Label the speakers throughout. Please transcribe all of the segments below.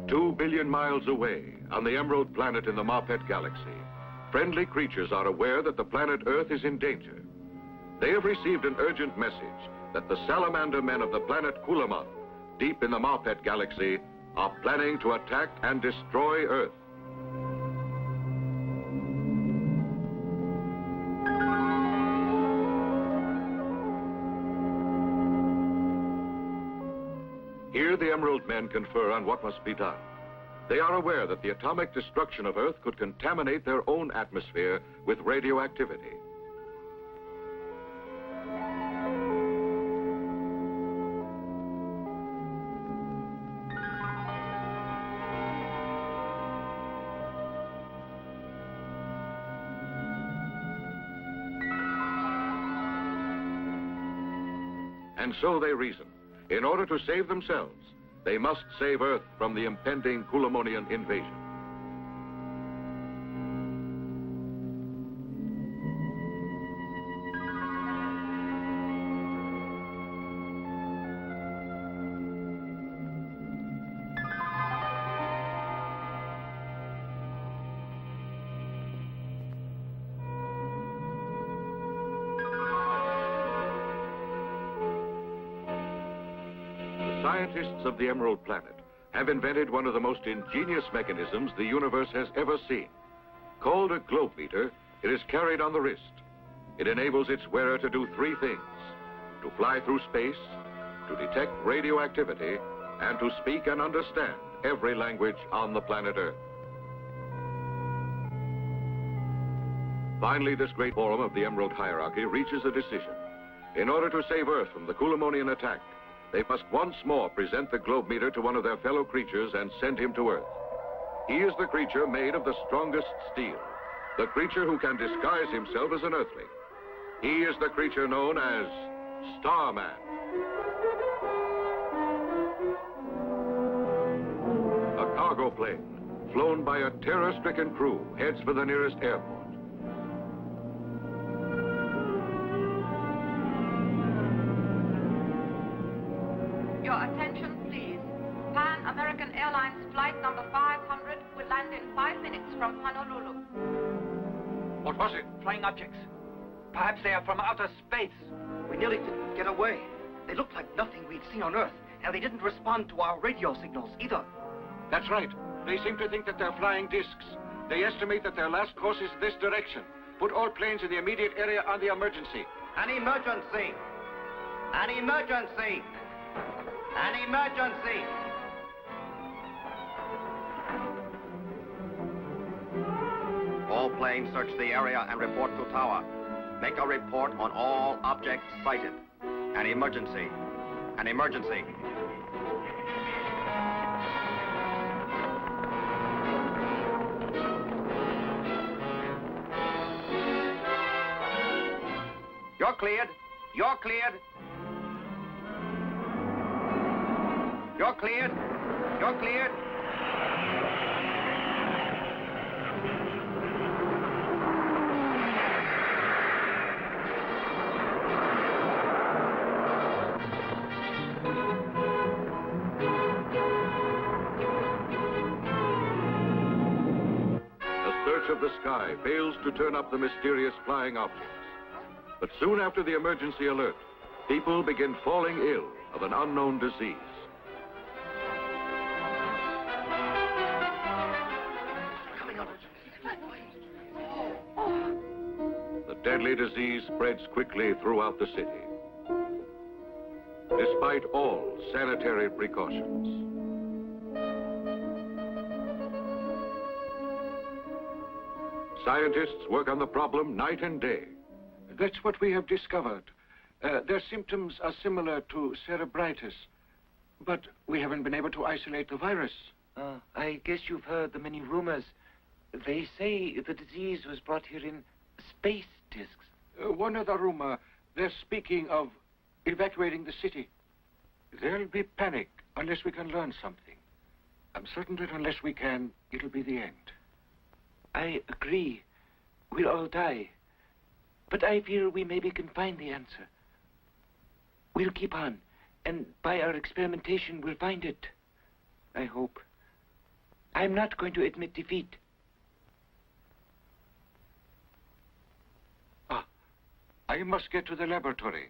Speaker 1: 2 billion miles away, on the Emerald Planet in the Moffit Galaxy, friendly creatures are aware that the planet Earth is in danger. They have received an urgent message that the salamander men of the planet Kulimon, deep in the Moffit Galaxy, are planning to attack and destroy Earth. Here the Emerald men confer on what must be done. They are aware that the atomic destruction of Earth could contaminate their own atmosphere with radioactivity. And so they reason. In order to save themselves, they must save Earth from the impending Kulimonian invasion. Scientists of the Emerald Planet have invented one of the most ingenious mechanisms the universe has ever seen. Called a globe meter, it is carried on the wrist. It enables its wearer to do three things: to fly through space, to detect radioactivity, and to speak and understand every language on the planet Earth. Finally, this great forum of the Emerald hierarchy reaches a decision. In order to save Earth from the Kulimonian attack, they must once more present the globe meter to one of their fellow creatures and send him to Earth. He is the creature made of the strongest steel, the creature who can disguise himself as an Earthling. He is the creature known as Starman. A cargo plane, flown by a terror-stricken crew, heads for the nearest airport.
Speaker 2: Your attention, please. Pan American Airlines flight number 500 will land in 5 minutes from Honolulu.
Speaker 3: What was it?
Speaker 4: Flying objects. Perhaps they are from outer space.
Speaker 3: We nearly didn't get away. They looked like nothing we'd seen on Earth, and they didn't respond to our radio signals either.
Speaker 5: That's right. They seem to think that they're flying discs. They estimate that their last course is this direction. Put all planes in the immediate area on the emergency.
Speaker 3: An emergency! An emergency! An emergency! All planes search the area and report to tower. Make a report on all objects sighted. An emergency. An emergency. You're cleared. You're cleared. You're cleared. You're cleared.
Speaker 1: A search of the sky fails to turn up the mysterious flying objects. But soon after the emergency alert, people begin falling ill of an unknown disease. The deadly disease spreads quickly throughout the city. Despite all sanitary precautions. Scientists work on the problem night and day.
Speaker 5: That's what we have discovered. Their symptoms are similar to cerebritis, but we haven't been able to isolate the virus.
Speaker 4: I guess you've heard the many rumors. They say the disease was brought here in space discs.
Speaker 5: One other rumor, they're speaking of evacuating the city. There'll be panic unless we can learn something. I'm certain that unless we can, it'll be the end.
Speaker 4: I agree. We'll all die. But I fear we maybe can find the answer. We'll keep on, and by our experimentation, we'll find it. I hope. I'm not going to admit defeat.
Speaker 5: I must get to the laboratory.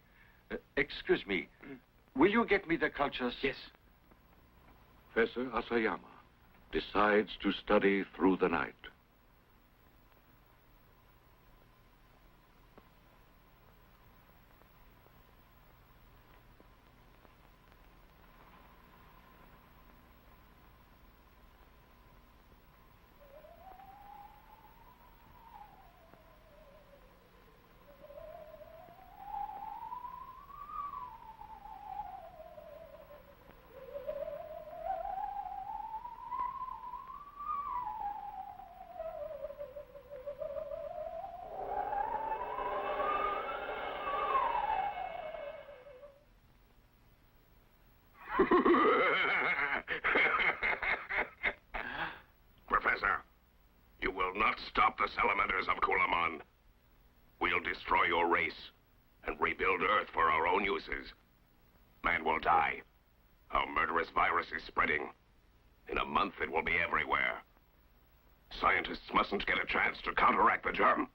Speaker 5: Excuse me. Will you get me the cultures?
Speaker 4: Yes.
Speaker 1: Professor Asayama decides to study through the night.
Speaker 6: Professor, you will not stop the salamanders of Kulimon. We'll destroy your race and rebuild Earth for our own uses. Man will die. Our murderous virus is spreading. In a month, it will be everywhere. Scientists mustn't get a chance to counteract the germ.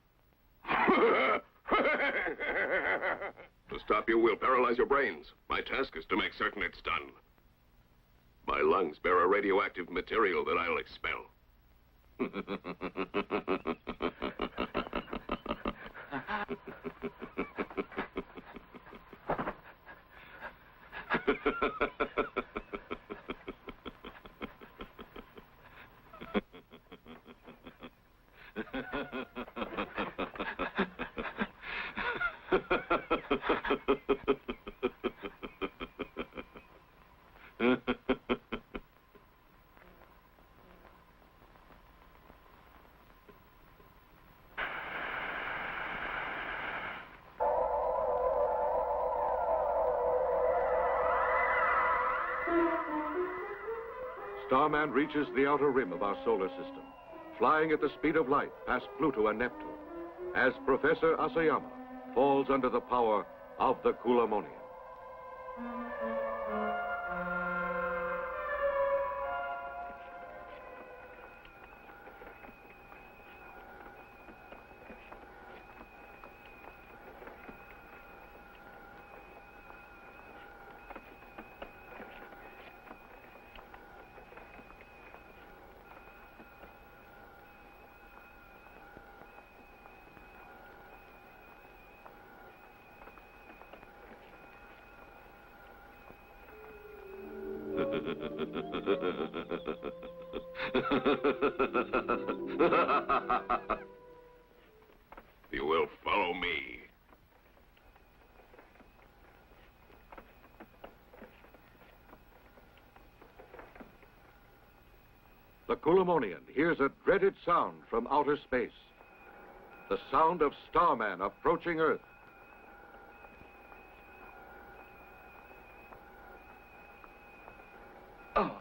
Speaker 6: To stop you, we'll paralyze your brains. My task is to make certain it's done. My lungs bear a radioactive material that I'll expel.
Speaker 1: Starman reaches the outer rim of our solar system, flying at the speed of light past Pluto and Neptune, as Professor Asayama falls under the power of the Kulimonian. You will follow me. The Kulimonian hears a dreaded sound from outer space. The sound of Starman approaching Earth.
Speaker 4: Oh.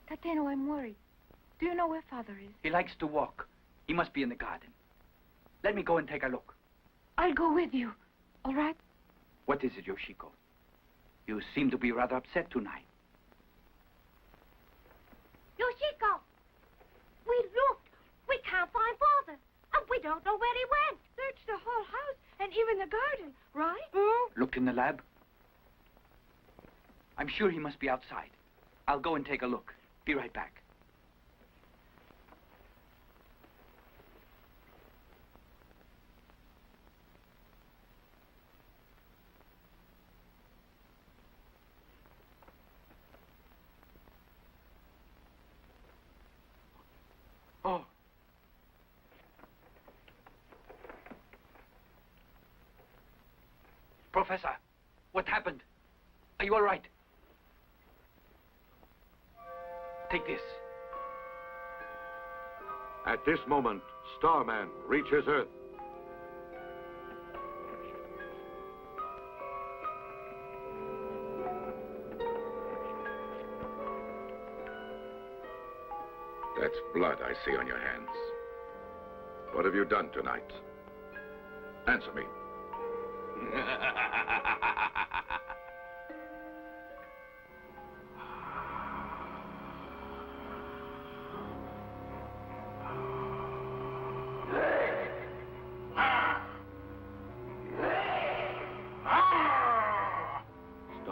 Speaker 7: Tateno, I'm worried. Do you know where Father is?
Speaker 4: He likes to walk. He must be in the garden. Let me go and take a look.
Speaker 7: I'll go with you. All right?
Speaker 4: What is it, Yoshiko? You seem to be rather upset tonight.
Speaker 8: Yoshiko! We looked. We can't find Father. And we don't know where he went.
Speaker 7: Search the whole house and even the garden, right?
Speaker 4: Looked in the lab? I'm sure he must be outside. I'll go and take a look. Be right back. Oh. Professor, what happened? Are you all right? Take this.
Speaker 1: At this moment, Starman reaches Earth.
Speaker 6: That's blood I see on your hands. What have you done tonight? Answer me.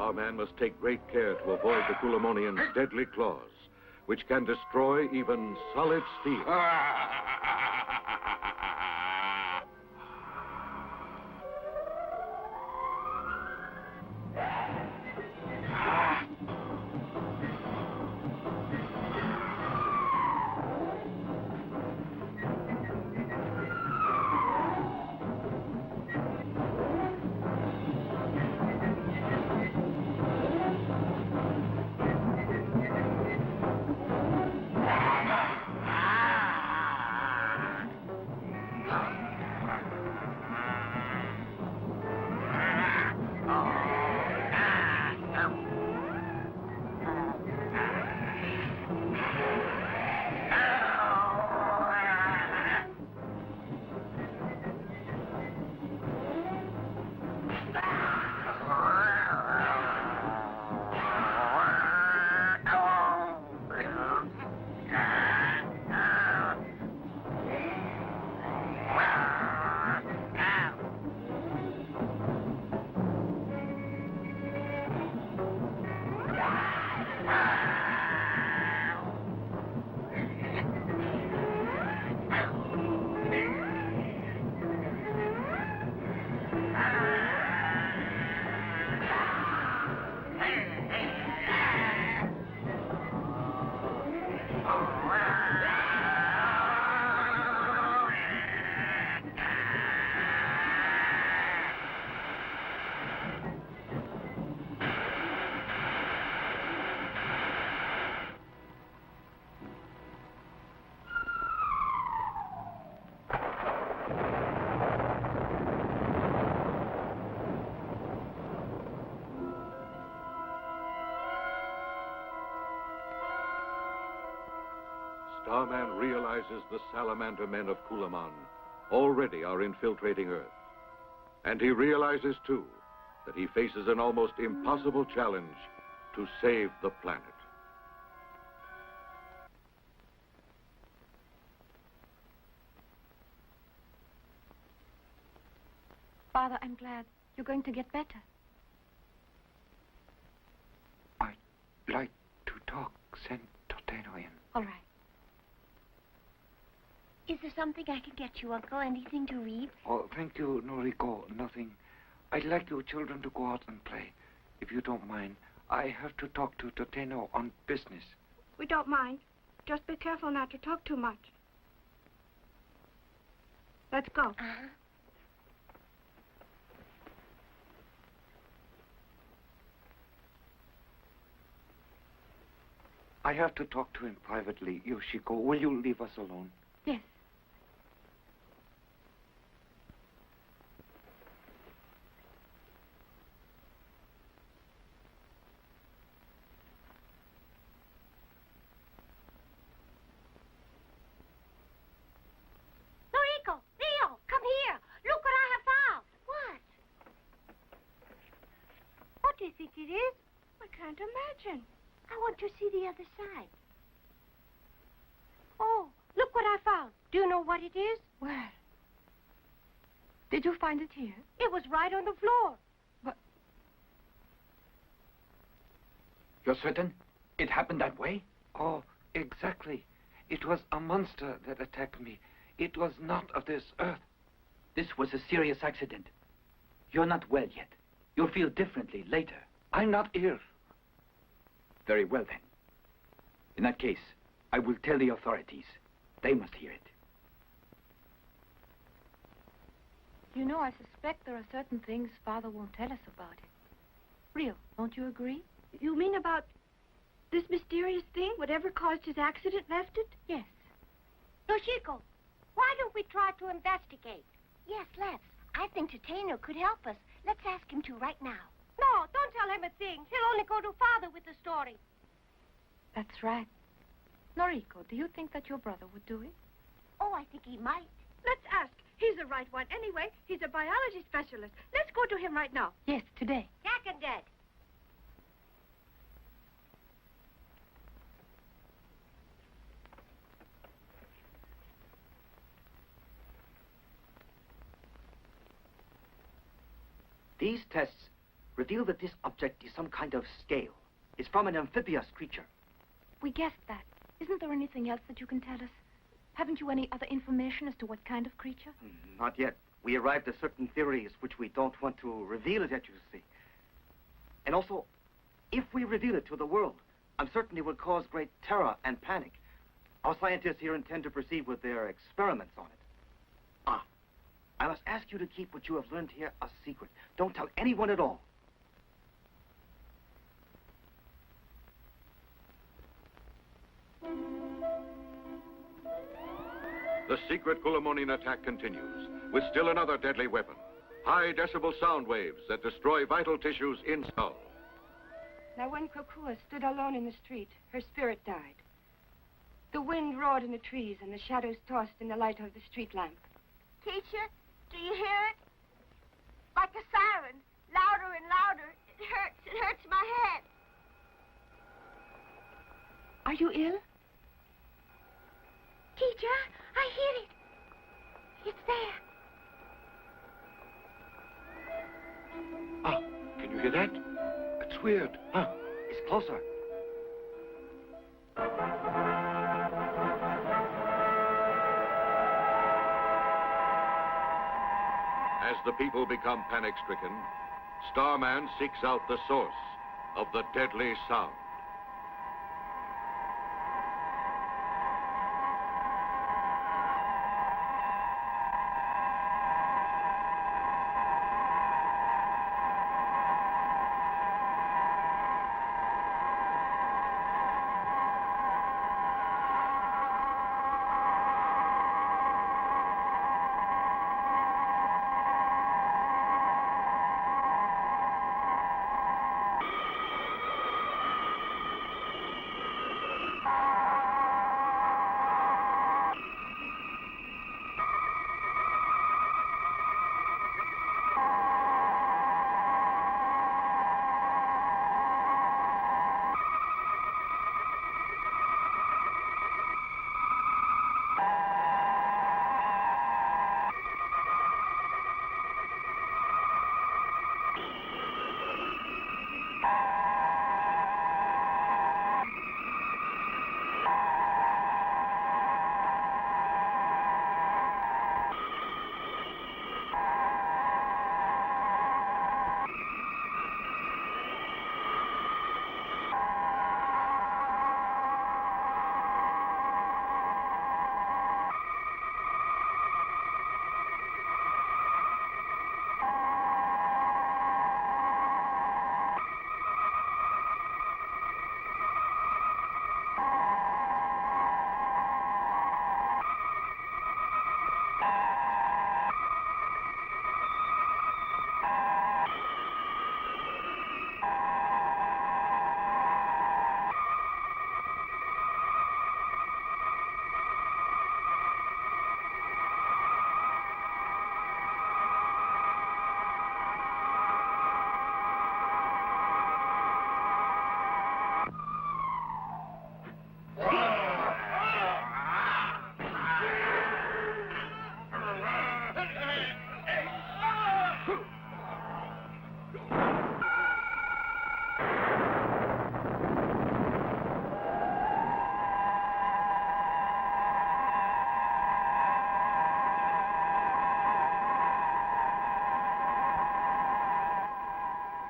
Speaker 1: Starman must take great care to avoid the Kulimonian's deadly claws, which can destroy even solid steel. Starman realizes the salamander men of Kulimon already are infiltrating Earth. And he realizes, too, that he faces an almost impossible challenge to save the planet.
Speaker 7: Father, I'm glad. You're going to get better.
Speaker 4: I'd like to talk. Send Toteno in.
Speaker 7: All right.
Speaker 8: Is there something I can get you, Uncle? Anything to read?
Speaker 4: Oh, thank you, Noriko. Nothing. I'd like you children to go out and play. If you don't mind, I have to talk to Toteno on business.
Speaker 7: We don't mind. Just be careful not to talk too much. Let's go.
Speaker 8: Uh-huh.
Speaker 4: I have to talk to him privately. Yoshiko, will you leave us alone?
Speaker 7: Yes.
Speaker 8: Noriko, Leo, come here. Look what I have found. What? What do you think it is?
Speaker 7: I can't imagine.
Speaker 8: I want to see the other side. Oh, look what I found. Do you know what it is?
Speaker 7: Well, did you find it here?
Speaker 8: It was right on the floor.
Speaker 9: You're certain it happened that way?
Speaker 4: Oh, exactly. It was a monster that attacked me. It was not of this Earth.
Speaker 9: This was a serious accident. You're not well yet. You'll feel differently later.
Speaker 4: I'm not ill.
Speaker 9: Very well, then. In that case, I will tell the authorities. They must hear it.
Speaker 7: You know, I suspect there are certain things Father won't tell us about it. Real, don't you agree?
Speaker 10: You mean about this mysterious thing? Whatever caused his accident left it?
Speaker 7: Yes.
Speaker 8: Yoshiko, why don't we try to investigate? Yes, let's. I think Toteno could help us. Let's ask him to right now. No, don't tell him a thing. He'll only go to Father with the story.
Speaker 7: That's right. Noriko, do you think that your brother would do it?
Speaker 8: Oh, I think he might.
Speaker 10: Let's ask. He's the right one. Anyway, he's a biology specialist. Let's go to him right now.
Speaker 7: Yes, today.
Speaker 8: Jack and Dad.
Speaker 9: These tests
Speaker 11: reveal that this object is some kind of scale. It's from an amphibious creature.
Speaker 7: We guessed that. Isn't there anything else that you can tell us? Haven't you any other information as to what kind of creature?
Speaker 11: Not yet. We arrived at certain theories which we don't want to reveal as yet, you see. And also, if we reveal it to the world, I'm certain it will cause great terror and panic. Our scientists here intend to proceed with their experiments on it. I must ask you to keep what you have learned here a secret. Don't tell anyone at all.
Speaker 1: The secret Kulimonian attack continues, with still another deadly weapon. High decibel sound waves that destroy vital tissues in skull.
Speaker 10: Now when Kokua stood alone in the street, her spirit died. The wind roared in the trees and the shadows tossed in the light of the street lamp.
Speaker 8: Teacher, do you hear it? Like a siren, louder and louder. It hurts my head.
Speaker 10: Are you ill?
Speaker 8: Teacher, I hear it. It's there.
Speaker 5: Can you hear that? It's weird.
Speaker 11: It's closer.
Speaker 1: As the people become panic-stricken, Starman seeks out the source of the deadly sound.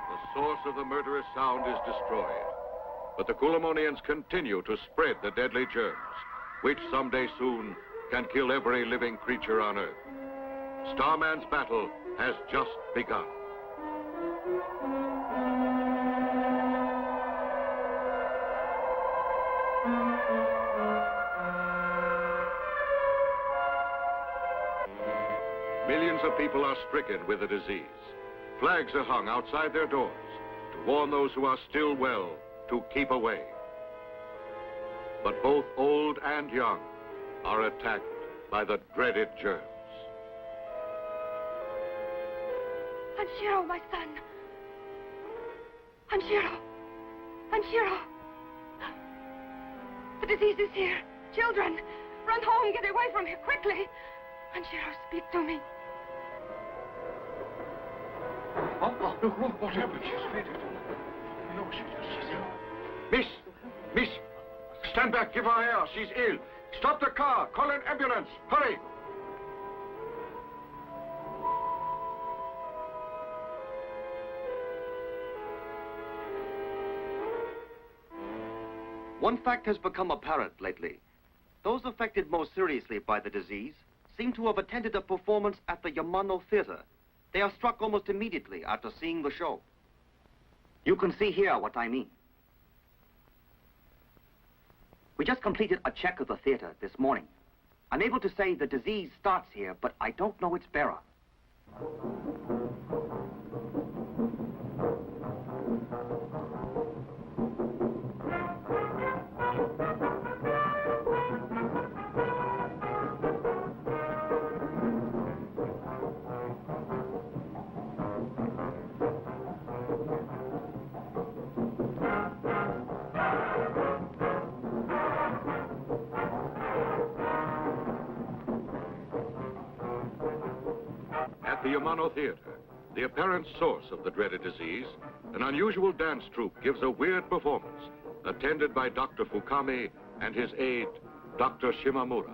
Speaker 1: The source of the murderous sound is destroyed. But the Kulimonians continue to spread the deadly germs, which someday soon can kill every living creature on Earth. Starman's battle has just begun. Millions of people are stricken with the disease. Flags are hung outside their doors to warn those who are still well to keep away. But both old and young are attacked by the dreaded germs.
Speaker 10: Anshiro, my son. Anshiro. Anshiro. The disease is here. Children, run home, get away from here, quickly. Anshiro, speak to me.
Speaker 11: Oh.
Speaker 5: Look, what happened? She's fainted. No, she's ill. Miss, stand back, give her air. She's ill. Stop the car. Call an ambulance. Hurry.
Speaker 11: One fact has become apparent lately. Those affected most seriously by the disease seem to have attended a performance at the Yamano Theater. They are struck almost immediately after seeing the show. You can see here what I mean. We just completed a check of the theater this morning. I'm able to say the disease starts here, but I don't know its bearer.
Speaker 1: At the Yamano Theater, the apparent source of the dreaded disease, an unusual dance troupe gives a weird performance, attended by Dr. Fukami and his aide, Dr. Shimamura.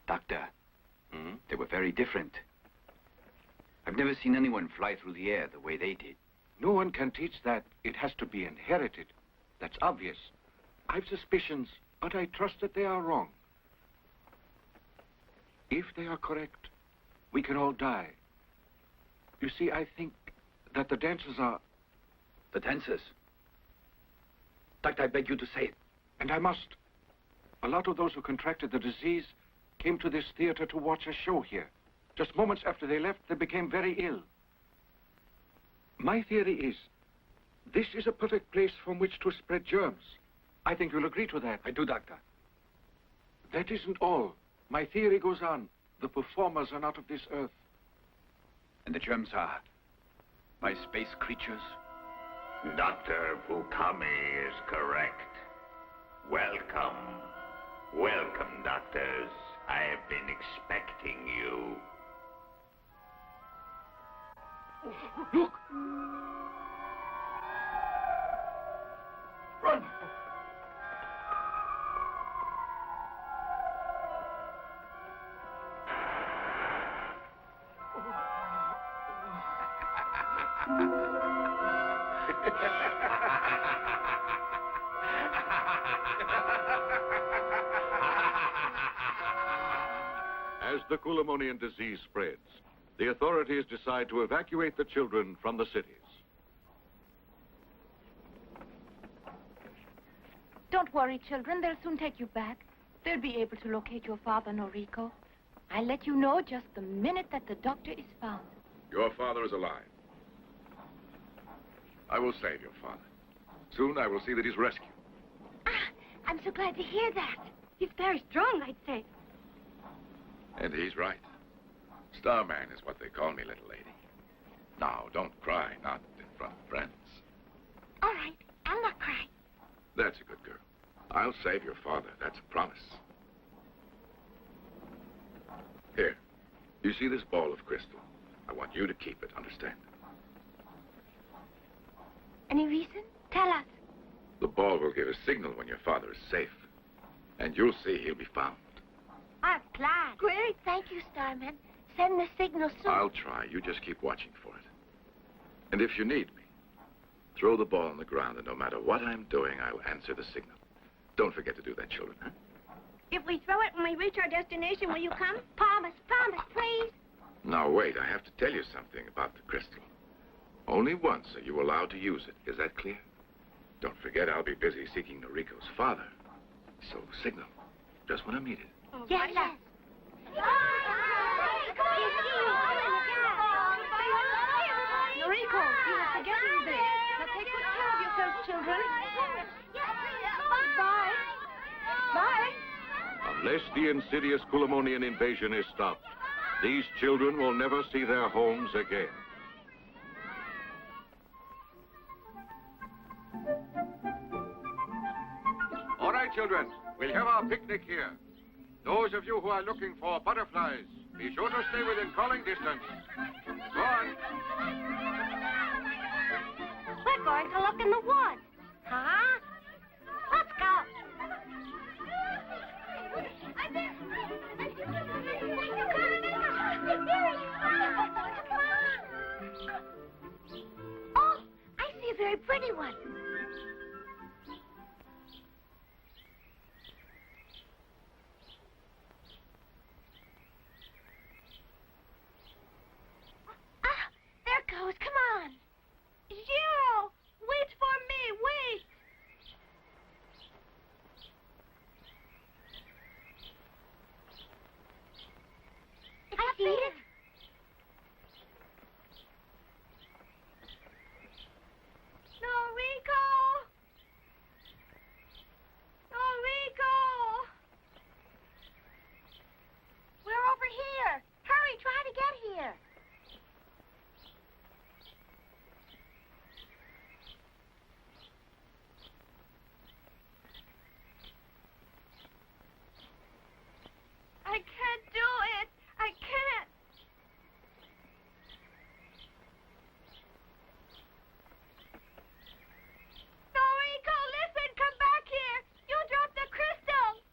Speaker 9: Doctor, they were very different. I've never seen anyone fly through the air the way they did.
Speaker 5: No one can teach that. It has to be inherited. That's obvious. I've suspicions, but I trust that they are wrong. If they are correct, we can all die. You see, I think that the dancers are...
Speaker 9: The dancers? Doctor, I beg you to say it.
Speaker 5: And I must. A lot of those who contracted the disease came to this theater to watch a show here. Just moments after they left, they became very ill. My theory is, this is a perfect place from which to spread germs. I think you'll agree to that.
Speaker 9: I do, Doctor.
Speaker 5: That isn't all. My theory goes on. The performers are not of this earth.
Speaker 9: And the germs are my space creatures?
Speaker 6: Dr. Fukami is correct. Welcome. Welcome, doctors. I have been expecting you.
Speaker 5: Look! Run!
Speaker 1: As the Kulimonian disease spreads, the authorities decide to evacuate the children from the cities.
Speaker 7: Don't worry, children. They'll soon take you back. They'll be able to locate your father, Noriko. I'll let you know just the minute that the doctor is found.
Speaker 12: Your father is alive. I will save your father. Soon I will see that he's rescued.
Speaker 8: Ah, I'm so glad to hear that. He's very strong, I'd say.
Speaker 12: And he's right. Starman is what they call me, little lady. Now, don't cry, not in front of friends.
Speaker 8: All right, I'll not cry.
Speaker 12: That's a good girl. I'll save your father. That's a promise. see this ball of crystal, I want you to keep it, understand?
Speaker 8: Any reason? Tell us.
Speaker 12: The ball will give a signal when your father is safe. And you'll see he'll be found.
Speaker 8: I'm glad. Great. Thank you, Starman. Send the signal soon.
Speaker 12: I'll try. You just keep watching for it. And if you need me, throw the ball on the ground, and no matter what I'm doing, I'll answer the signal. Don't forget to do that, children, huh?
Speaker 8: If we throw it when we reach our destination, will you come? Promise, promise, please.
Speaker 12: Now, wait. I have to tell you something about the crystal. Only once are you allowed to use it. Is that clear? Don't forget, I'll be busy seeking Noriko's father. So, signal. Just when I'm needed.
Speaker 8: Yes, yes.
Speaker 7: Noriko, you are forgetting this. Now take good care of yourselves, children. Bye. Bye.
Speaker 1: Unless the insidious Kulimonian invasion is stopped, these children will never see their homes again.
Speaker 5: All right, children. We'll have our picnic here. Those of you who are looking for butterflies, be sure to stay within calling distance. Go on.
Speaker 8: We're going to look in the woods. Huh? Let's go. Oh, I see a very pretty one. There it goes. Come on. Zero! Wait for me! Wait! I see it. Noriko! Noriko! We're over here. Hurry, try to get here. I can't do it. I can't. Noriko, listen, come back here. You dropped the crystal.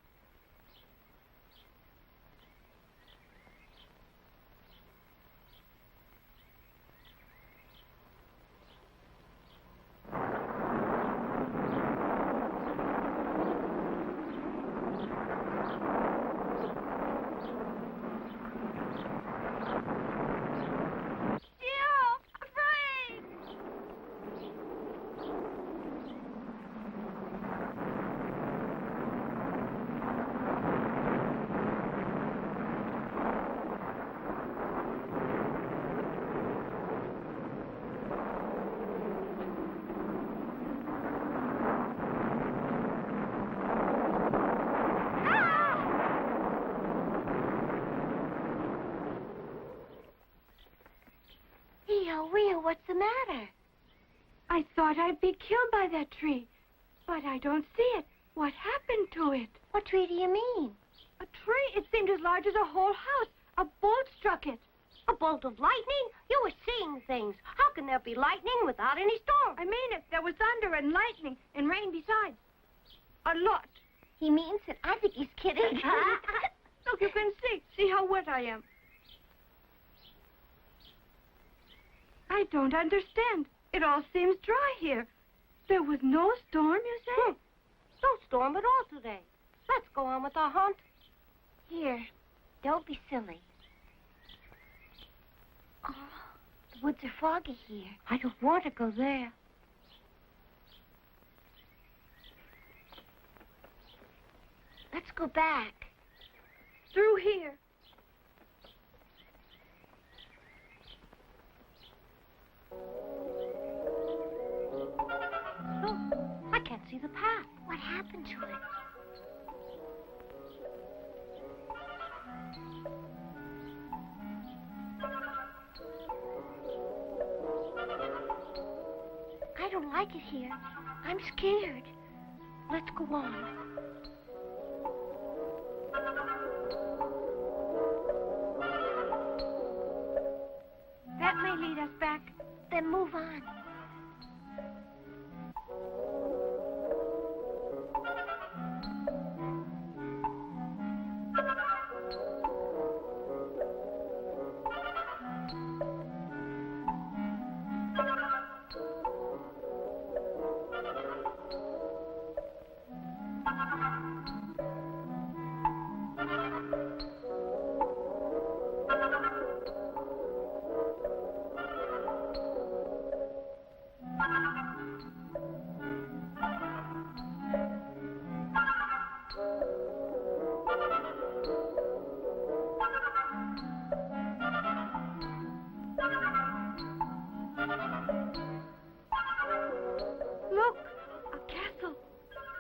Speaker 8: Rio, what's the matter?
Speaker 10: I thought I'd be killed by that tree, but I don't see it. What happened to it?
Speaker 8: What tree do you mean?
Speaker 10: A tree. It seemed as large as a whole house. A bolt struck it.
Speaker 8: A bolt of lightning? You were seeing things. How can there be lightning without any storm?
Speaker 10: I mean it. There was thunder and lightning and rain besides. A lot.
Speaker 8: He means it. I think he's kidding.
Speaker 10: Look, you can see. See how wet I am. I don't understand. It all seems dry here. There was no storm, you say?
Speaker 8: No storm at all today. Let's go on with our hunt. Here, don't be silly. Oh, the woods are foggy here. I don't want to go there. Let's go back.
Speaker 10: Through here.
Speaker 8: Look, I can't see the path. What happened to it? I don't like it here. I'm scared. Let's go on. them move on.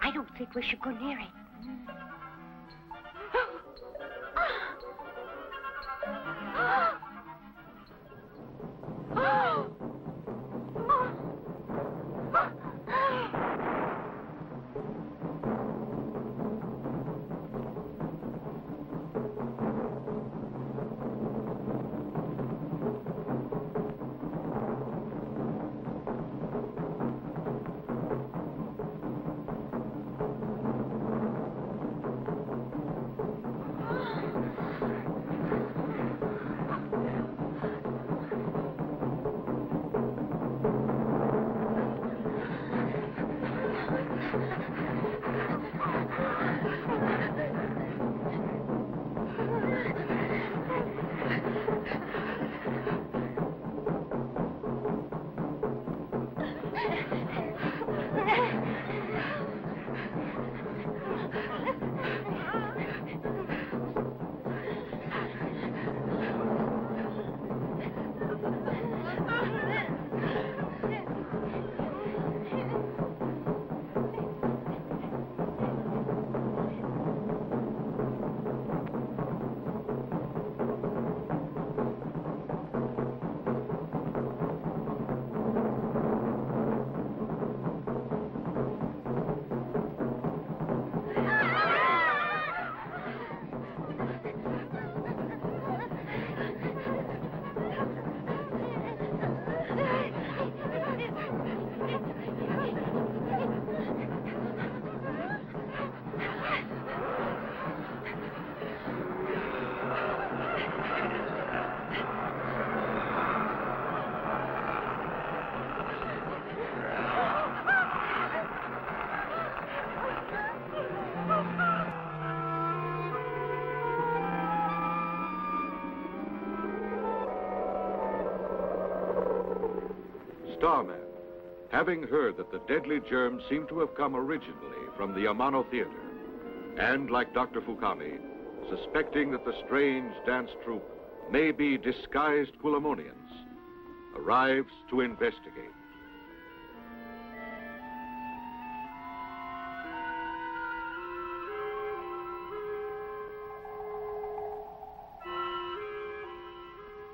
Speaker 8: I don't think we should go near it.
Speaker 1: Starman, having heard that the deadly germ seemed to have come originally from the Yamano Theater, and like Dr. Fukami, suspecting that the strange dance troupe may be disguised Kulimonians, arrives to investigate.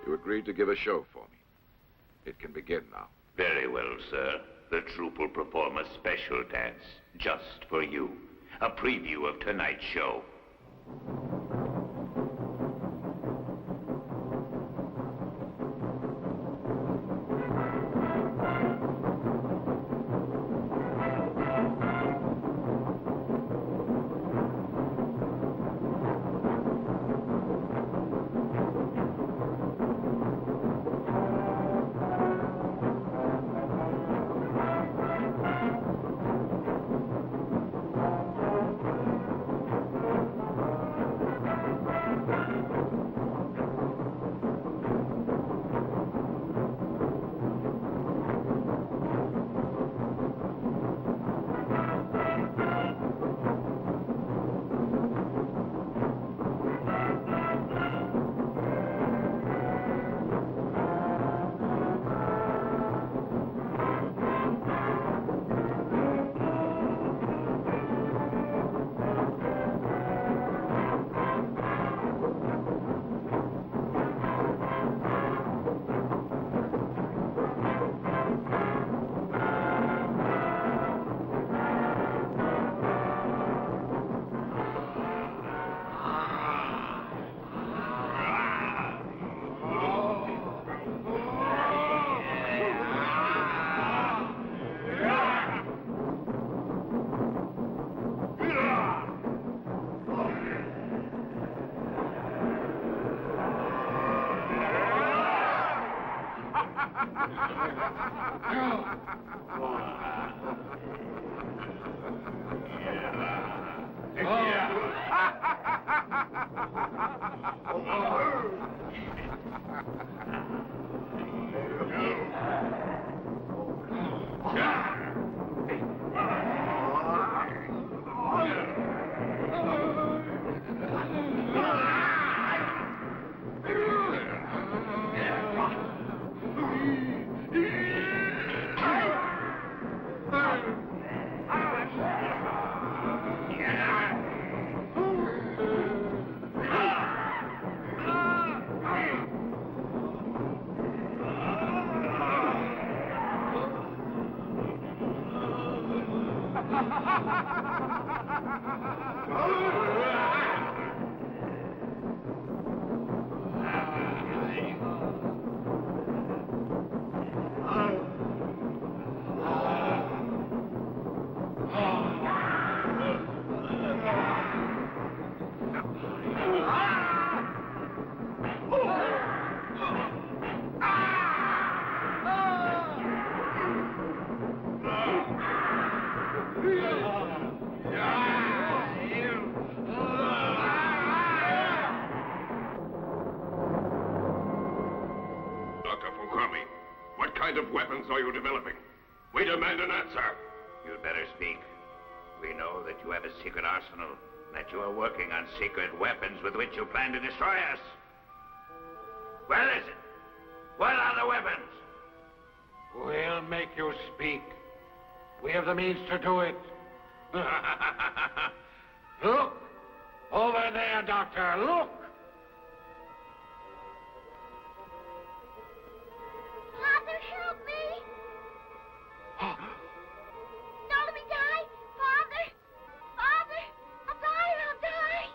Speaker 12: You agreed to give a show for me. It can begin now.
Speaker 13: Very well, sir. The troupe will perform a special dance just for you. A preview of tonight's show.
Speaker 6: Of weapons are you developing? We demand an answer.
Speaker 13: You'd better speak. We know that you have a secret arsenal, that you are working on secret weapons with which you plan to destroy us. Where is it? What are the weapons?
Speaker 5: We'll make you speak. We have the means to do it. Look! Over there, Doctor, look!
Speaker 8: Father, help me! Don't let me die! Father! Father! I'll die! I'll die!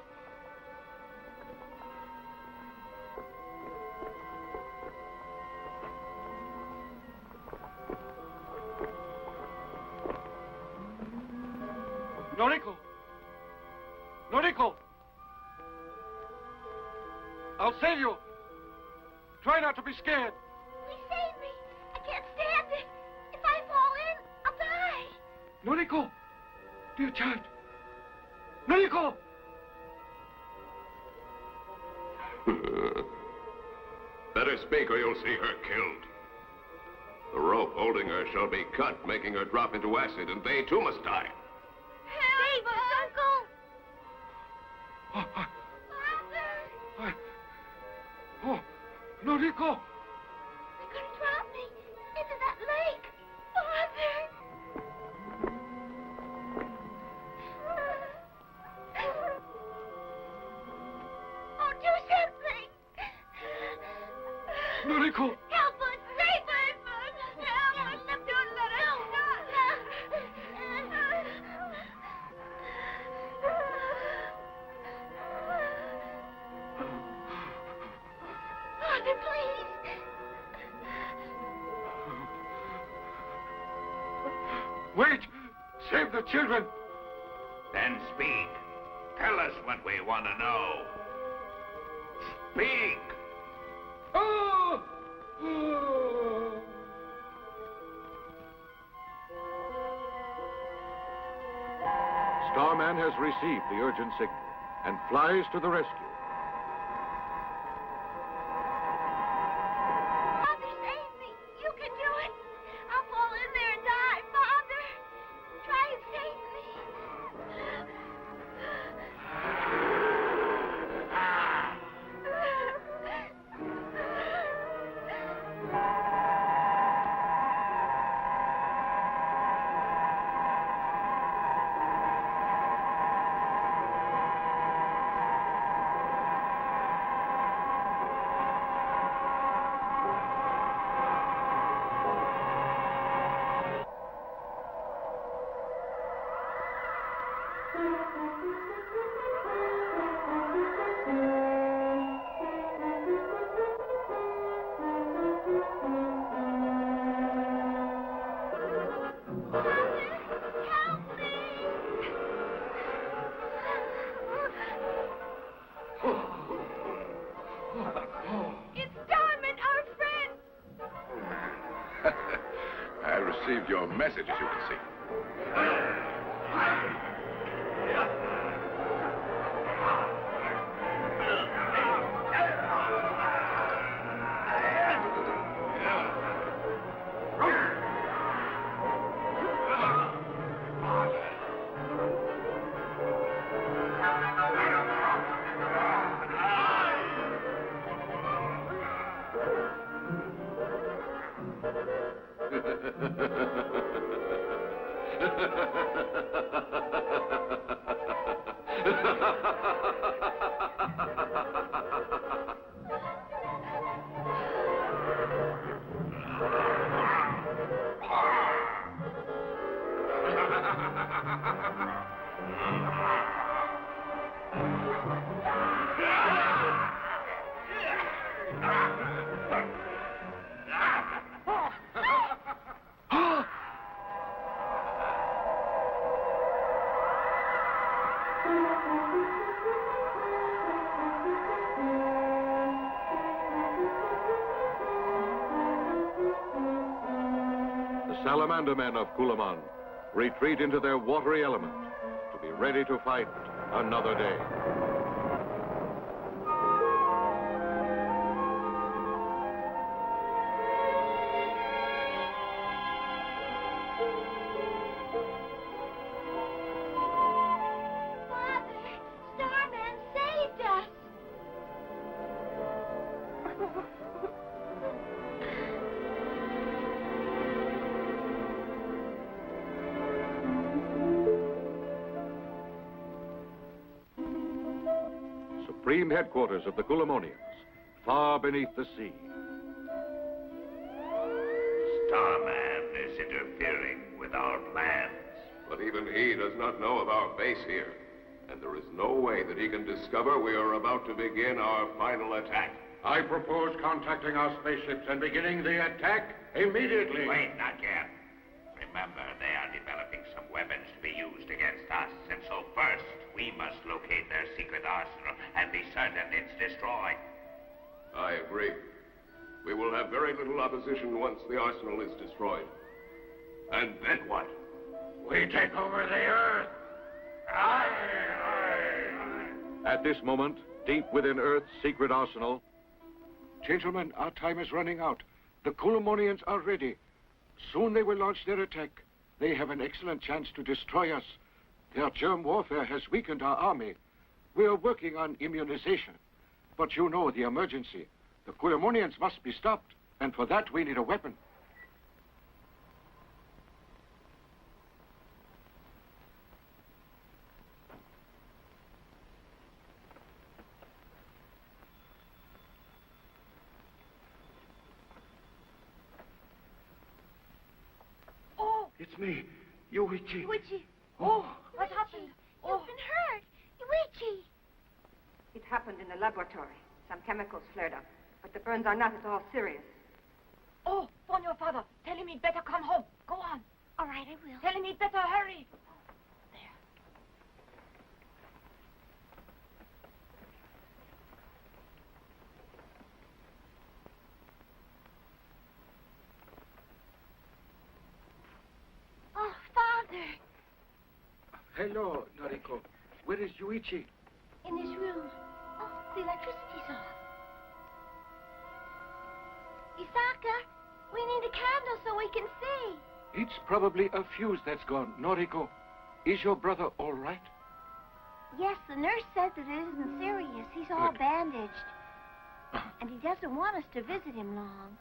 Speaker 5: Noriko! Noriko! I'll save you! Try not to be scared!
Speaker 8: Please save me! I can't stand it! If I fall in, I'll die!
Speaker 5: Noriko! Dear child! Noriko!
Speaker 6: Better speak or you'll see her killed. The rope holding her shall be cut, making her drop into acid, and they too must die.
Speaker 8: Save us, Uncle!
Speaker 5: Oh, Noriko!
Speaker 8: They're gonna drop me into that lake! Father! Oh, do something!
Speaker 5: Noriko!
Speaker 8: Help us! Save us! Help us! Don't let us Father, please!
Speaker 5: Wait! Save the children!
Speaker 13: Then speak. Tell us what we want to know. Speak!
Speaker 5: Oh! Oh!
Speaker 1: Starman has received the urgent signal and flies to the rescue.
Speaker 8: Father, save me! You can do it! I'll fall in there and die! Father! Try and save me!
Speaker 12: your message, as you can see.
Speaker 1: Salamander men of Kulimon retreat into their watery element to be ready to fight another day.
Speaker 8: Father, Starman saved us.
Speaker 1: Supreme headquarters of the Kulimonians, far beneath the sea.
Speaker 13: Starman is interfering with our plans.
Speaker 6: But even he does not know of our base here. And there is no way that he can discover we are about to begin our final attack.
Speaker 5: I propose contacting our spaceships and beginning the attack immediately.
Speaker 13: Wait, not yet. Remember, they are developing some weapons to be used against us. And so first, we must locate their secret arsenal and be certain it's destroyed.
Speaker 6: I agree. We will have very little opposition once the arsenal is destroyed. And then what?
Speaker 5: We take over the Earth.
Speaker 1: At this moment, deep within Earth's secret arsenal...
Speaker 5: Gentlemen, our time is running out. The Kulimonians are ready. Soon they will launch their attack. They have an excellent chance to destroy us. Their germ warfare has weakened our army. We are working on immunization. But you know the emergency. The Kulimonians must be stopped. And for that, we need a weapon.
Speaker 11: It's me, Yuichi.
Speaker 8: Yuichi.
Speaker 11: Oh.
Speaker 8: What happened? You've been hurt. Yuichi.
Speaker 10: It happened in the laboratory. Some chemicals flared up. But the burns are not at all serious.
Speaker 7: Oh, phone your father. Tell him he'd better come home. Go on.
Speaker 8: All right, I will.
Speaker 7: Tell him he'd better hurry.
Speaker 8: Oh, Father.
Speaker 5: Hello, Noriko. Where is Yuichi?
Speaker 8: In his room. Oh, the electricity's off. Isaka, we need a candle so we can see.
Speaker 5: It's probably a fuse that's gone. Noriko, is your brother all right?
Speaker 8: Yes, the nurse said that it isn't serious. He's all bandaged. And he doesn't want us to visit him long.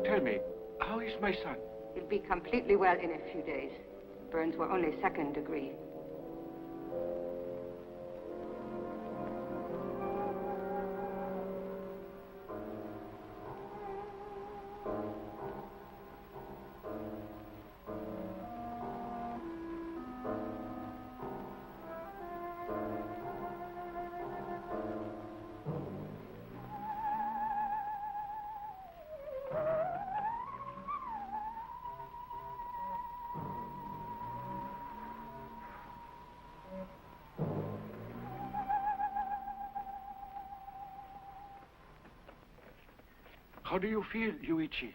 Speaker 5: Tell me, how is my son?
Speaker 10: He'll be completely well in a few days. Burns were only second degree.
Speaker 5: How do you feel, Yuichi?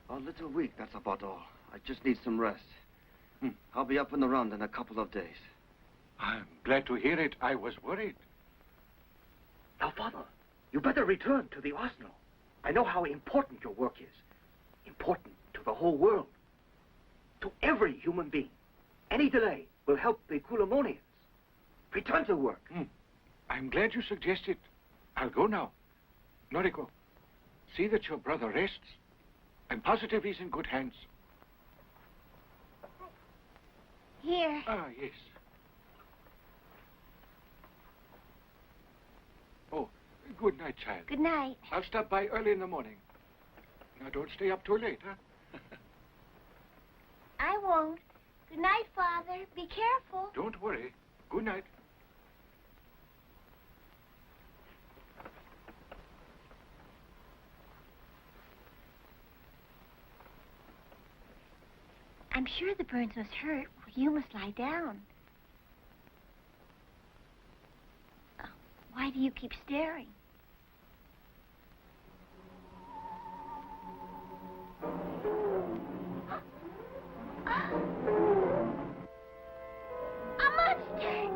Speaker 11: A little weak, that's about all. I just need some rest. I'll be up and around in a couple of days.
Speaker 5: I'm glad to hear it. I was worried.
Speaker 14: Now, Father, you better return to the arsenal. I know how important your work is. Important to the whole world. To every human being. Any delay will help the Kulimonians. Return to work.
Speaker 5: I'm glad you suggested. I'll go now. Noriko, see that your brother rests. I'm positive he's in good hands.
Speaker 8: Here.
Speaker 5: Ah, yes. Oh, good night, child.
Speaker 8: Good night.
Speaker 5: I'll stop by early in the morning. Now, don't stay up too late, huh?
Speaker 8: I won't. Good night, Father. Be careful.
Speaker 5: Don't worry. Good night.
Speaker 8: I'm sure the burns must hurt. Well, you must lie down. Oh, why do you keep staring? A monster!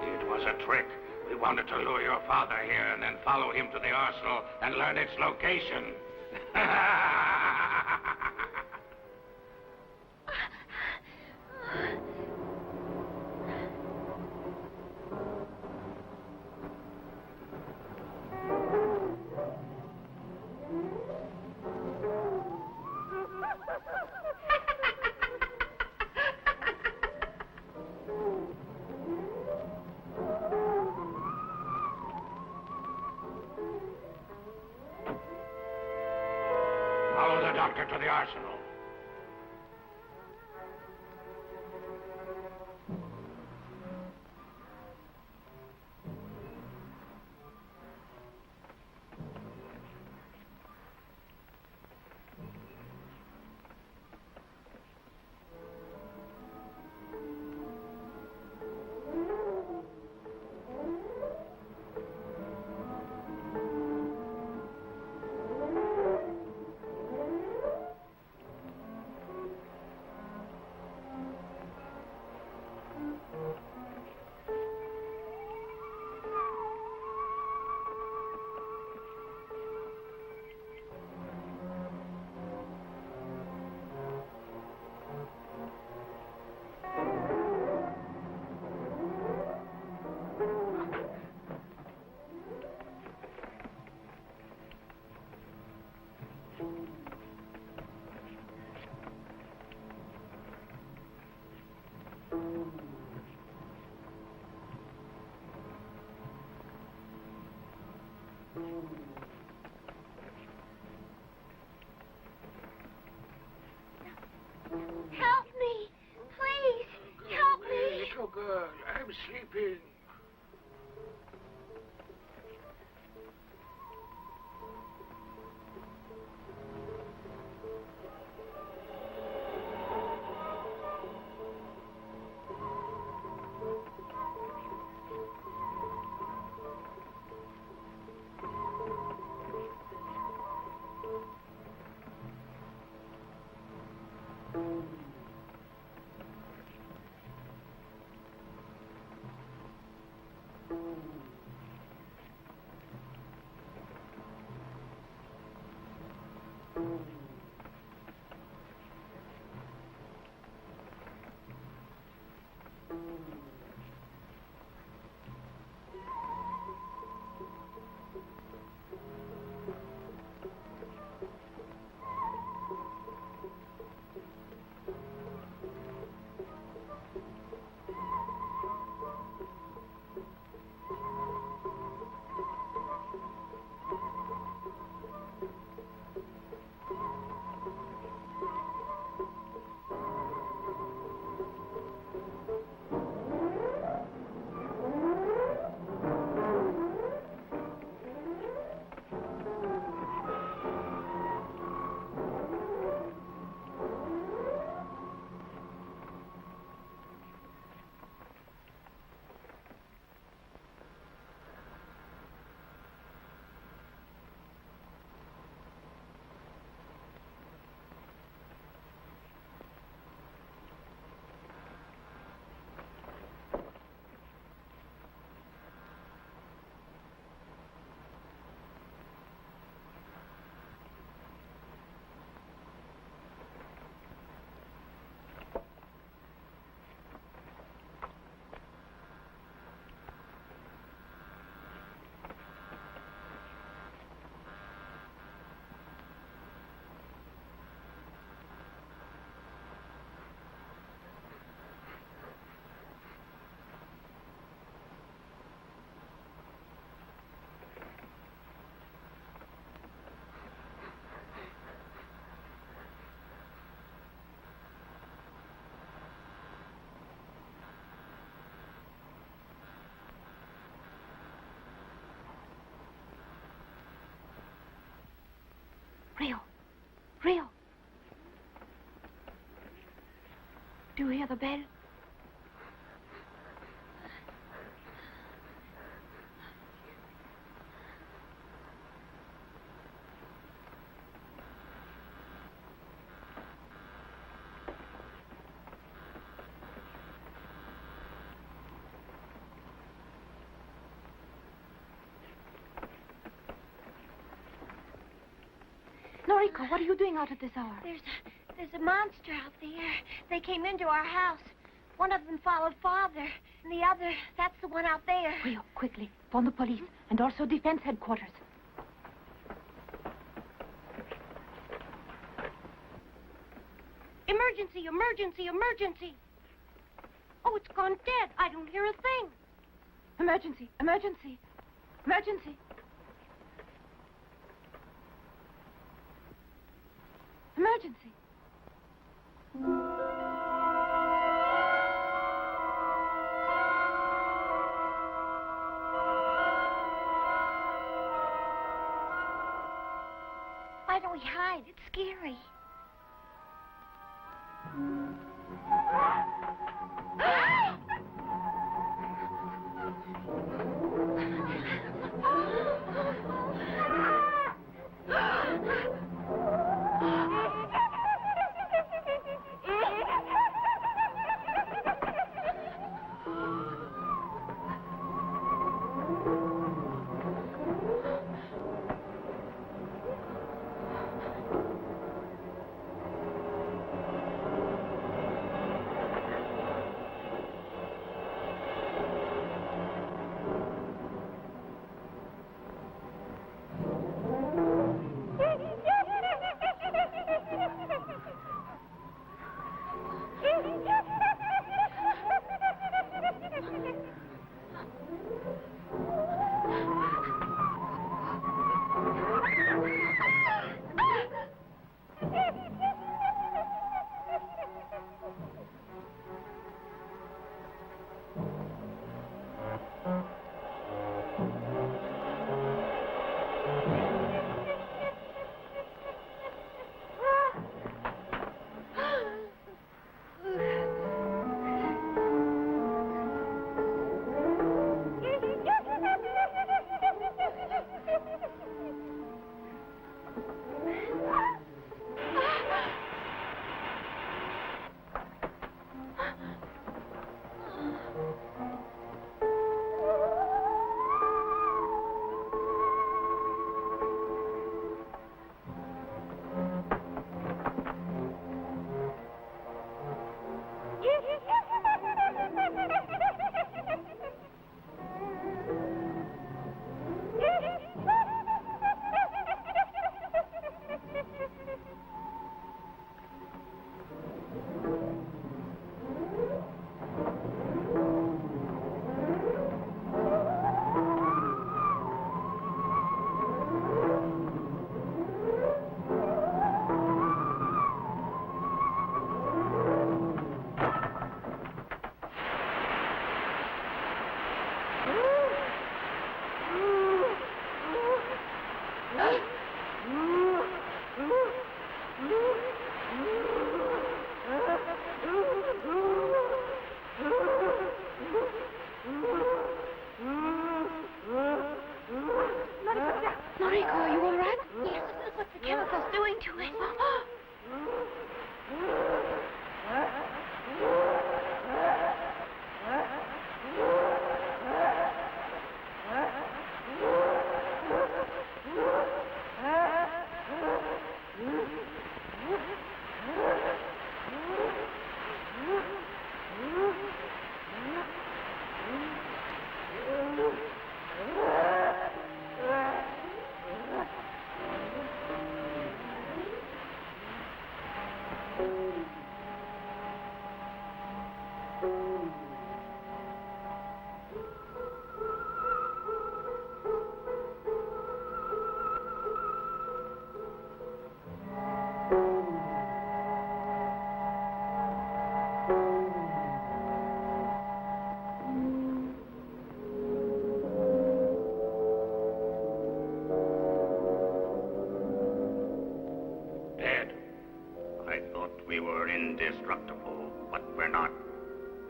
Speaker 13: It was a trick. We wanted to lure your father here and then follow him to the arsenal and learn its location. Follow the doctor to the arsenal.
Speaker 8: Help me! Please! Help me!
Speaker 5: Little girl, I'm sleeping.
Speaker 7: you hear the bell? Noriko, what are you doing out at this hour?
Speaker 8: There's a monster out there. They came into our house. One of them followed Father, and the other, that's the one out there.
Speaker 7: Hurry up, quickly. Phone the police, and also defense headquarters.
Speaker 8: Emergency, emergency, emergency. Oh, it's gone dead. I don't hear a thing.
Speaker 7: Emergency, emergency, emergency. Emergency.
Speaker 8: Why don't we hide? It's scary.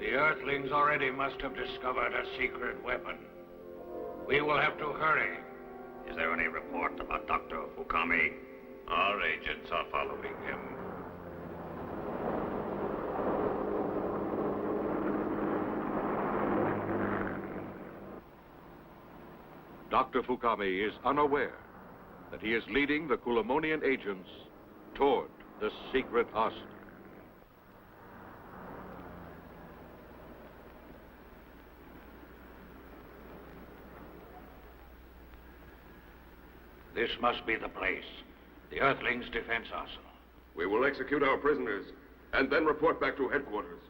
Speaker 15: The Earthlings already must have discovered a secret weapon. We will have to hurry.
Speaker 13: Is there any report about Dr. Fukami? Our agents are following him.
Speaker 1: Dr. Fukami is unaware that he is leading the Kulimonian agents toward the secret arsenal.
Speaker 15: This must be the place. The Earthlings' defense arsenal.
Speaker 6: We will execute our prisoners and then report back to headquarters.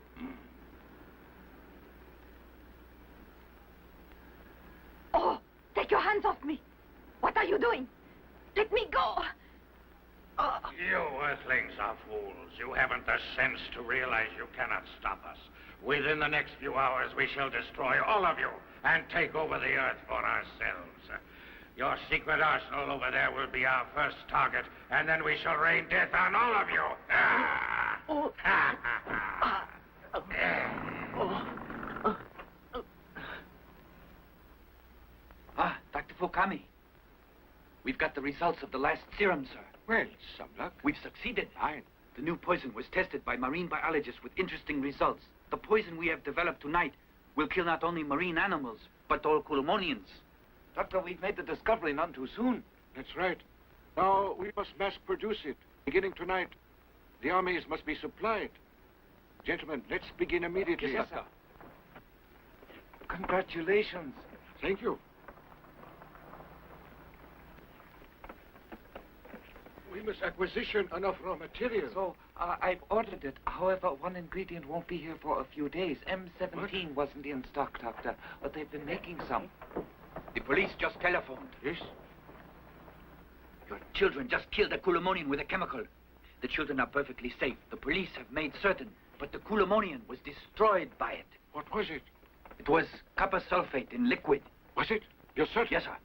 Speaker 7: Oh, take your hands off me. What are you doing? Let me go.
Speaker 15: You Earthlings are fools. You haven't the sense to realize you cannot stop us. Within the next few hours, we shall destroy all of you and take over the Earth for ourselves. Your secret arsenal over there will be our first target, and then we shall rain death on all of you.
Speaker 9: Dr. Fukami. We've got the results of the last serum, sir.
Speaker 5: Well, some luck.
Speaker 9: We've succeeded.
Speaker 5: Fine.
Speaker 9: The new poison was tested by marine biologists with interesting results. The poison we have developed tonight will kill not only marine animals, but all Kulimonians.
Speaker 4: Doctor, we've made the discovery none too soon.
Speaker 5: That's right. Now, we must mass produce it, beginning tonight. The armies must be supplied. Gentlemen, let's begin immediately.
Speaker 4: Yes, sir. Congratulations.
Speaker 5: Thank you. We must acquisition enough raw material.
Speaker 4: So, I've ordered it. However, one ingredient won't be here for a few days. M17 wasn't in stock, Doctor, but they've been making some.
Speaker 9: The police just telephoned.
Speaker 5: Yes?
Speaker 9: Your children just killed a Kulimonian with a chemical. The children are perfectly safe. The police have made certain, but the Kulimonian was destroyed by it.
Speaker 5: What was it?
Speaker 9: It was copper sulfate in liquid.
Speaker 5: Was it? You're certain?
Speaker 9: Yes, sir.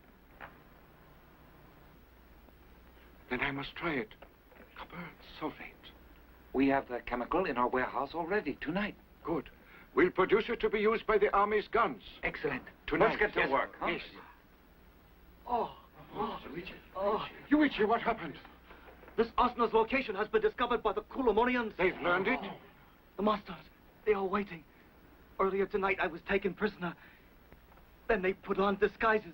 Speaker 5: Then I must try it. Copper sulfate.
Speaker 4: We have the chemical in our warehouse already tonight.
Speaker 5: Good. We'll produce it to be used by the army's guns.
Speaker 9: Excellent.
Speaker 5: Tonight.
Speaker 15: Let's get to work, huh?
Speaker 5: Yes.
Speaker 11: Oh,
Speaker 5: Yuichi, what happened?
Speaker 11: this arsenal's location has been discovered by the Kulimonians.
Speaker 5: They've learned it?
Speaker 11: The masters, they are waiting. Earlier tonight, I was taken prisoner. Then they put on disguises.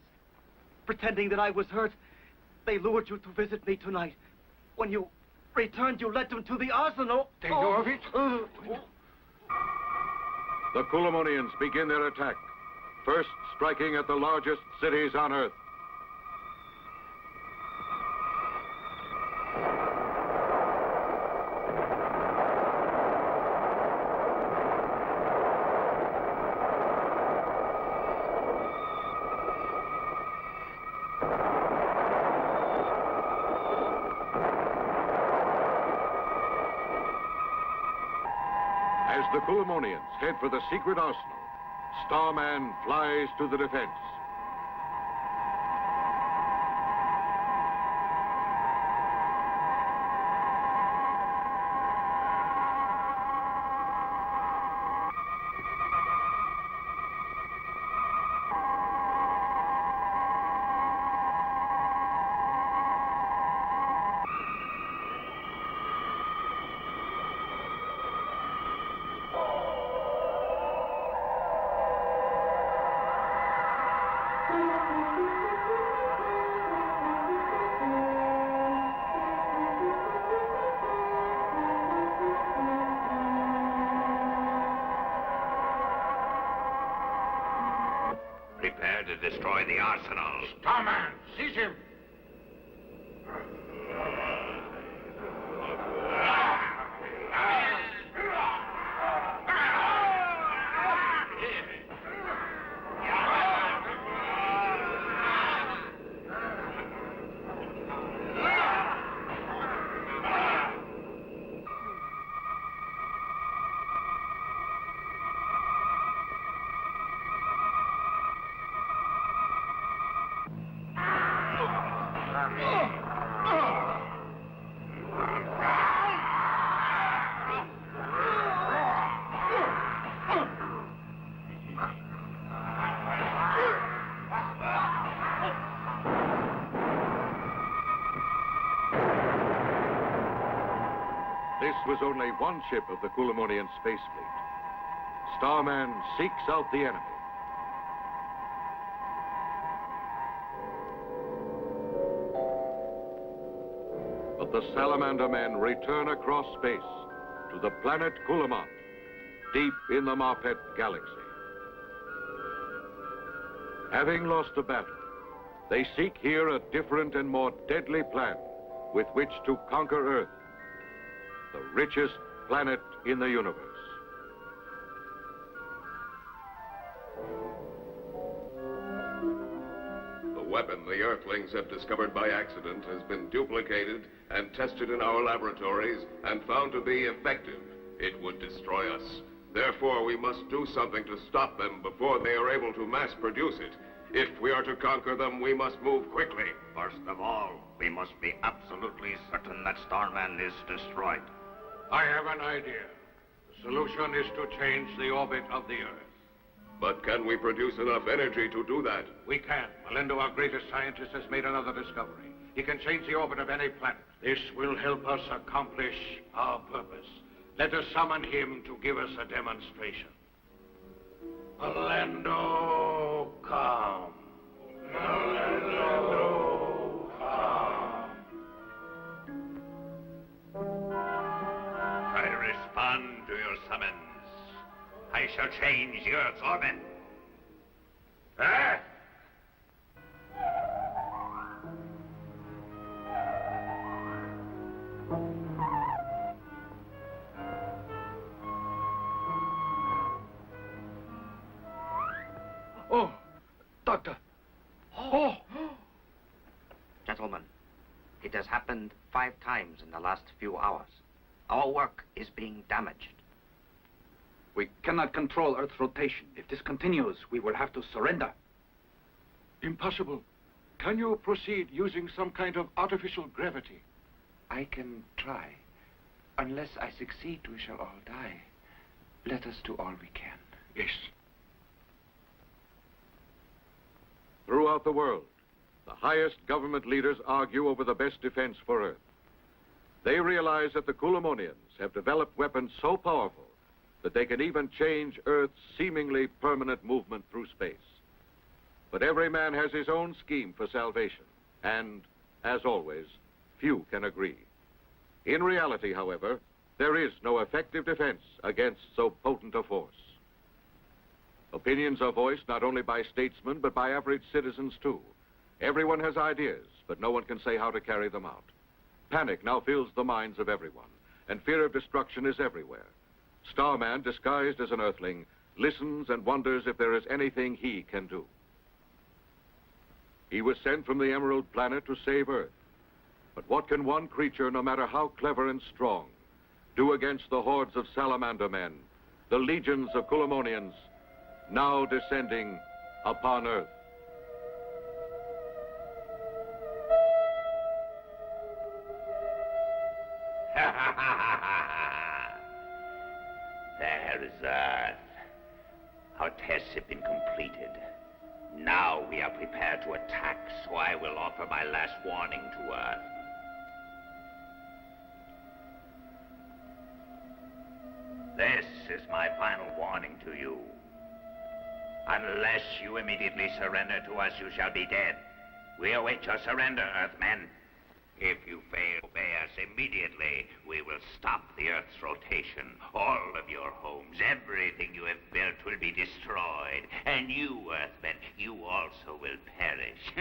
Speaker 11: Pretending that I was hurt, they lured you to visit me tonight. When you returned, you led them to the arsenal.
Speaker 5: They know of it?
Speaker 1: The Kulimonians begin their attack, first striking at the largest cities on Earth. As the Kulimonians head for the secret arsenal, Starman flies to the defense.
Speaker 13: Prepare to destroy the arsenal.
Speaker 15: Starman, seize him!
Speaker 1: was only one ship of the Kulimonian space fleet. Starman seeks out the enemy. But the Salamander men return across space to the planet Kulimon, deep in the Moffit Galaxy. Having lost the battle, they seek here a different and more deadly plan with which to conquer Earth, the richest planet in the universe.
Speaker 6: The weapon the Earthlings have discovered by accident has been duplicated and tested in our laboratories and found to be effective. It would destroy us. Therefore, we must do something to stop them before they are able to mass produce it. If we are to conquer them, we must move quickly.
Speaker 3: First of all, we must be absolutely certain that Starman is destroyed.
Speaker 5: I have an idea. The solution is to change the orbit of the Earth.
Speaker 6: But can we produce enough energy to do that?
Speaker 5: We can. Melindo, our greatest scientist, has made another discovery. He can change the orbit of any planet. This will help us accomplish our purpose. Let us summon him to give us a demonstration. Melindo, come. Melindo, come.
Speaker 13: I respond to your summons. I shall change the Earth's orbit. Ah!
Speaker 11: Oh, Doctor. Oh!
Speaker 3: Gentlemen, it has happened 5 times in the last few hours. Our work is being damaged.
Speaker 9: We cannot control Earth's rotation. If this continues, we will have to surrender.
Speaker 5: Impossible. Can you proceed using some kind of artificial gravity?
Speaker 4: I can try. Unless I succeed, we shall all die. Let us do all we can.
Speaker 5: Yes.
Speaker 1: Throughout the world, the highest government leaders argue over the best defense for Earth. They realize that the Kulimonians have developed weapons so powerful that they can even change Earth's seemingly permanent movement through space. But every man has his own scheme for salvation, and, as always, few can agree. In reality, however, there is no effective defense against so potent a force. Opinions are voiced not only by statesmen, but by average citizens, too. Everyone has ideas, but no one can say how to carry them out. Panic now fills the minds of everyone, and fear of destruction is everywhere. Starman, disguised as an Earthling, listens and wonders if there is anything he can do. He was sent from the Emerald Planet to save Earth. But what can one creature, no matter how clever and strong, do against the hordes of salamander men, the legions of Kulimonians, now descending upon Earth?
Speaker 13: There is Earth. Our tests have been completed. Now we are prepared to attack, so I will offer my last warning to Earth. This is my final warning to you. Unless you immediately surrender to us, you shall be dead. We await your surrender, Earthmen. If you fail to obey us immediately, we will stop the Earth's rotation. All of your homes, everything you have built will be destroyed. And you, Earthmen, you also will perish.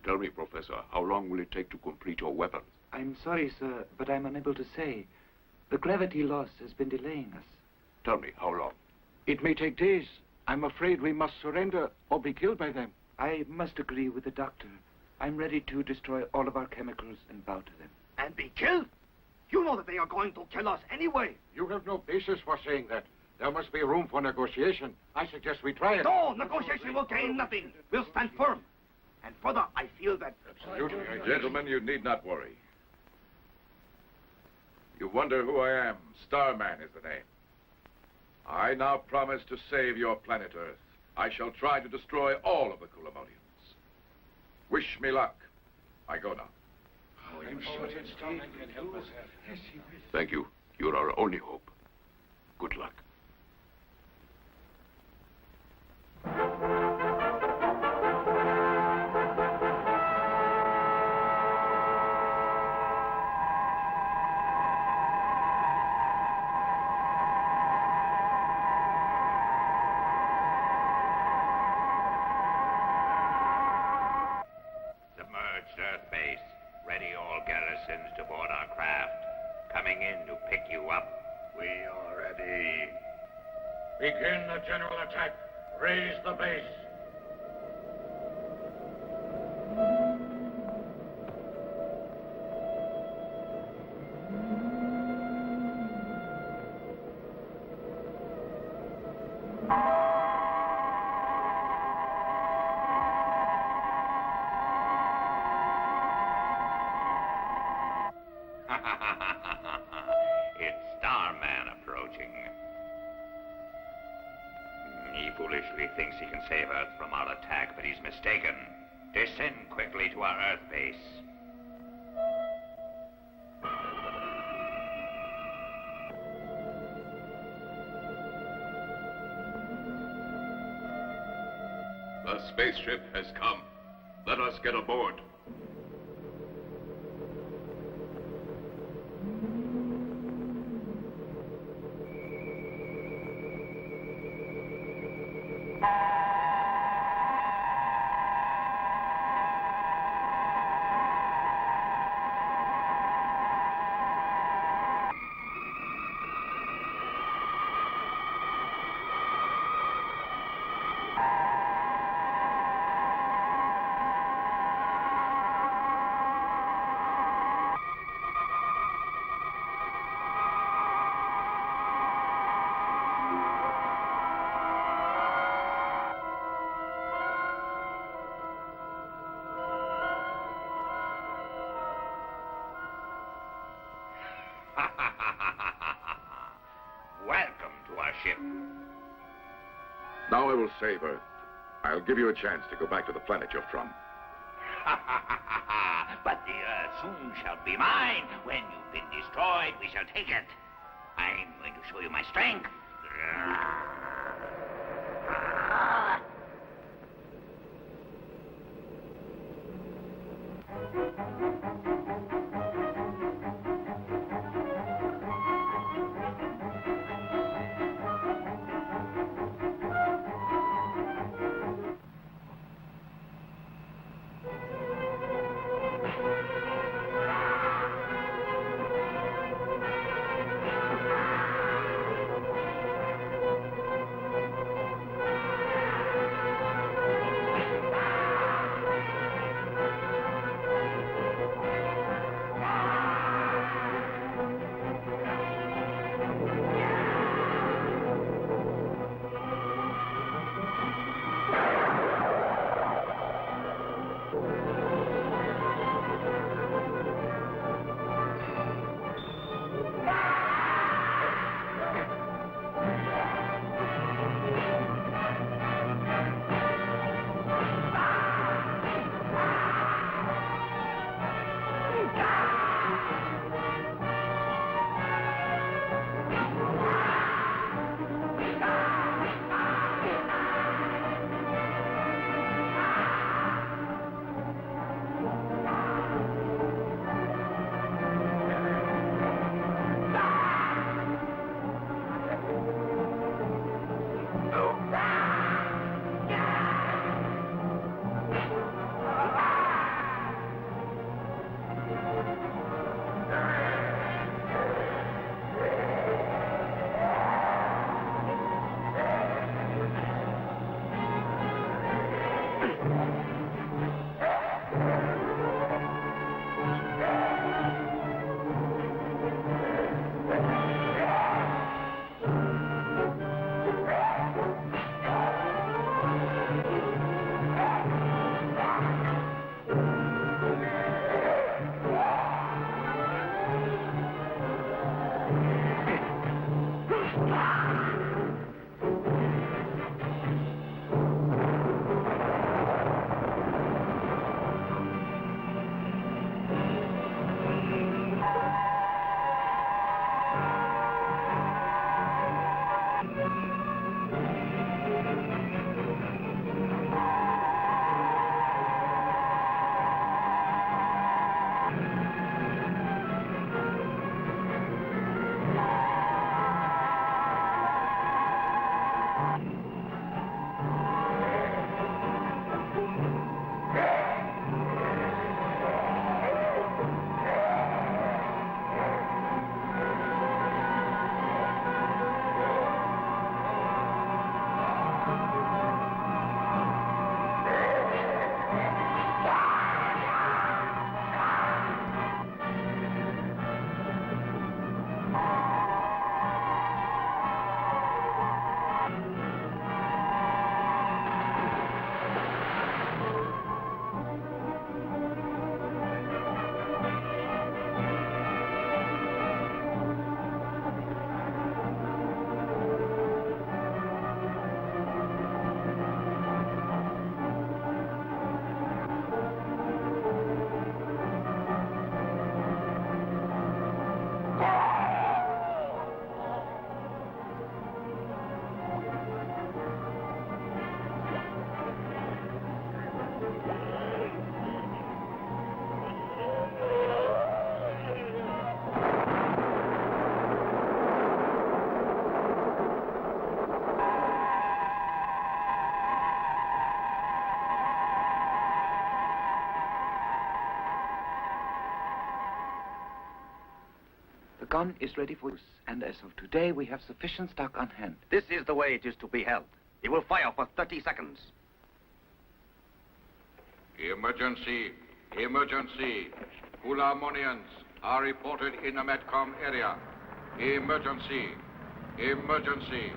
Speaker 6: Tell me, Professor, how long will it take to complete your weapons?
Speaker 4: I'm sorry, sir, but I'm unable to say. The gravity loss has been delaying us.
Speaker 6: Tell me, how long?
Speaker 5: It may take days. I'm afraid we must surrender or be killed by them.
Speaker 4: I must agree with the doctor. I'm ready to destroy all of our chemicals and bow to them.
Speaker 14: And be killed? You know that they are going to kill us anyway.
Speaker 5: You have no basis for saying that. There must be room for negotiation. I suggest we try it.
Speaker 14: No, negotiation will gain nothing. We'll stand firm. And further, I feel that...
Speaker 5: Absolutely.
Speaker 12: Gentlemen, you need not worry. You wonder who I am. Starman is the name. I now promise to save your planet Earth. I shall try to destroy all of the Kulimonians. Wish me luck. I go now.
Speaker 5: I'm sure that Starman can help us. Yes, he will.
Speaker 6: Thank you. You're our only hope. Good luck.
Speaker 13: Submerged Earth base. Ready all garrisons to board our craft. Coming in to pick you up. We are ready.
Speaker 15: Begin the general attack. Raise the base.
Speaker 13: It's Starman approaching. He foolishly thinks he can save Earth from our attack, but he's mistaken. Descend quickly to our Earth base.
Speaker 6: The spaceship has come. Let us get aboard.
Speaker 13: Welcome to our ship.
Speaker 12: Now I will save Earth. I'll give you a chance to go back to the planet you're from.
Speaker 13: But the Earth soon shall be mine. When you've been destroyed, we shall take it. I'm going to show you my strength.
Speaker 4: gun is ready for use, and as of today, we have sufficient stock on hand.
Speaker 3: This is the way it is to be held. He will fire for 30 seconds.
Speaker 5: Emergency! Emergency! Kulimonians are reported in the Metcom area. Emergency! Emergency!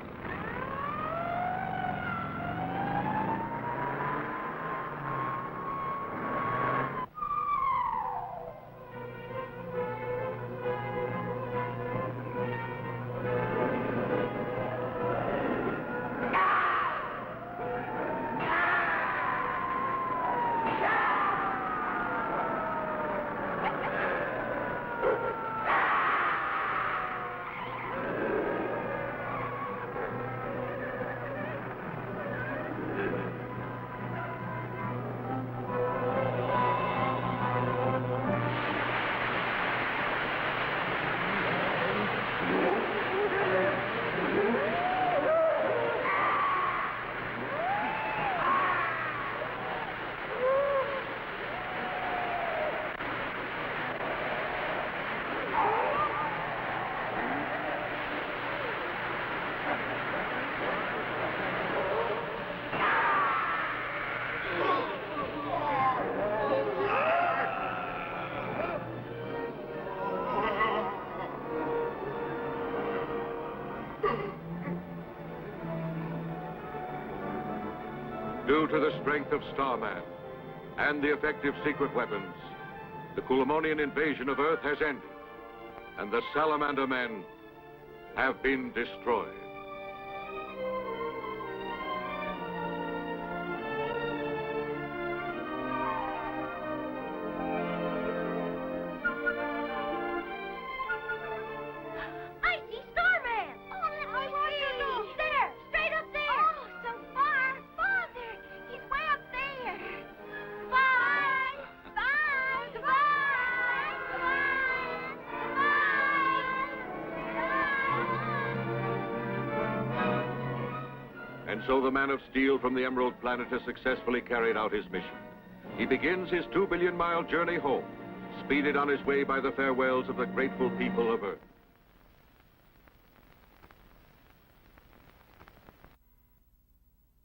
Speaker 5: Due to the strength of Starman and the effective secret weapons, the Kulimonian invasion of Earth has ended, and the Salamander men have been destroyed.
Speaker 8: I see Starman! Oh, let me see! There! Straight up there! Oh, so far! Father! He's way up there! Bye! Bye! Goodbye! Goodbye!
Speaker 1: And so the Man of Steel from the Emerald Planet has successfully carried out his mission. He begins his 2 billion-mile journey home, speeded on his way by the farewells of the grateful people of Earth.